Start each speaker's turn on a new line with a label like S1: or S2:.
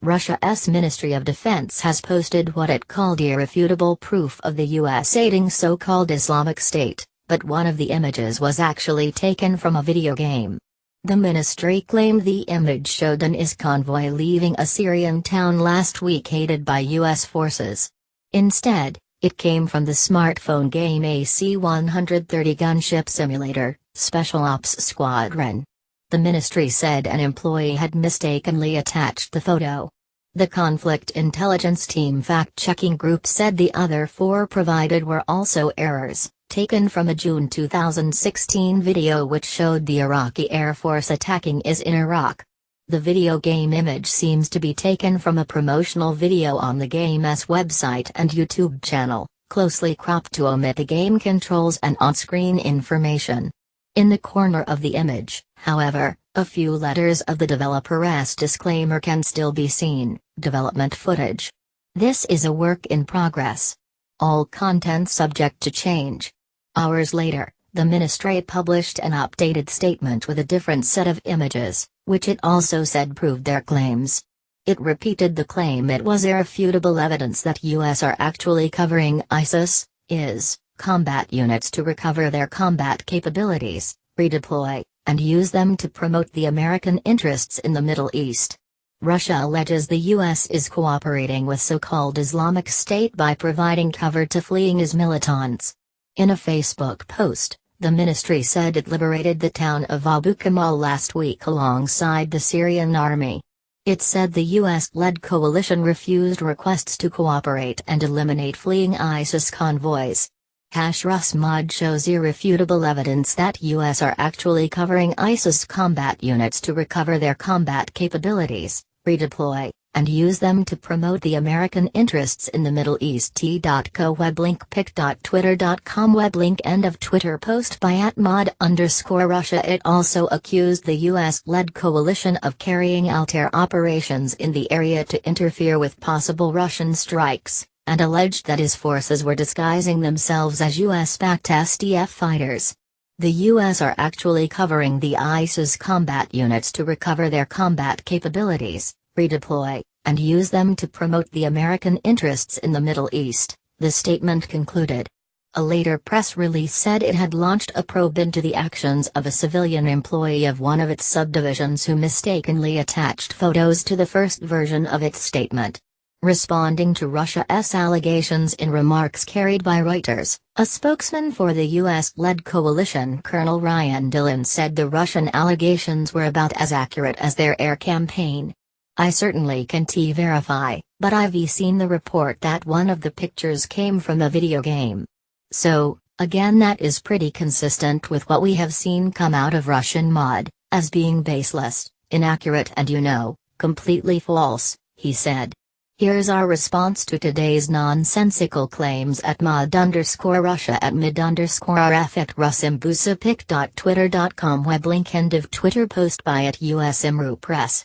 S1: Russia's Ministry of Defense has posted what it called irrefutable proof of the U.S. aiding so-called Islamic State, but one of the images was actually taken from a video game. The ministry claimed the image showed an IS convoy leaving a Syrian town last week aided by U.S. forces. Instead, it came from the smartphone game AC-130 Gunship Simulator, Special Ops Squadron. The ministry said an employee had mistakenly attached the photo. The conflict intelligence team fact-checking group said the other four provided were also errors, taken from a June 2016 video which showed the Iraqi Air Force attacking IS in Iraq. The video game image seems to be taken from a promotional video on the game's website and YouTube channel, closely cropped to omit the game controls and on-screen information. In the corner of the image, however, a few letters of the developer's disclaimer can still be seen: development footage. This is a work in progress. All content subject to change. Hours later, the ministry published an updated statement with a different set of images, which it also said proved their claims. It repeated the claim it was irrefutable evidence that U.S. are actually covering IS combat units to recover their combat capabilities, redeploy, and use them to promote the American interests in the Middle East. Russia alleges the U.S. is cooperating with so-called Islamic State by providing cover to fleeing IS militants. In a Facebook post, the ministry said it liberated the town of Abu Kamal last week alongside the Syrian army. It said the U.S.-led coalition refused requests to cooperate and eliminate fleeing ISIS convoys. #RusMod shows irrefutable evidence that U.S. are actually covering ISIS combat units to recover their combat capabilities, redeploy, and use them to promote the American interests in the Middle East. T.co weblink pic.twitter.com weblink end of Twitter post by @mod_Russia. It also accused the U.S.-led coalition of carrying out air operations in the area to interfere with possible Russian strikes, and alleged that IS forces were disguising themselves as U.S.-backed SDF fighters. The U.S. are actually covering the ISIS combat units to recover their combat capabilities, redeploy, and use them to promote the American interests in the Middle East, the statement concluded. A later press release said it had launched a probe into the actions of a civilian employee of one of its subdivisions who mistakenly attached photos to the first version of its statement. Responding to Russia's allegations in remarks carried by Reuters, a spokesman for the U.S.-led coalition, Colonel Ryan Dillon, said the Russian allegations were about as accurate as their air campaign. "I certainly can't verify, but I've seen the report that one of the pictures came from a video game. So, again, that is pretty consistent with what we have seen come out of Russian mod, as being baseless, inaccurate and completely false," he said. Here's our response to today's nonsensical claims at @mod_Russia @mid_RF @RusImbusapic.twitter.com weblink end of Twitter post by @USImruPress.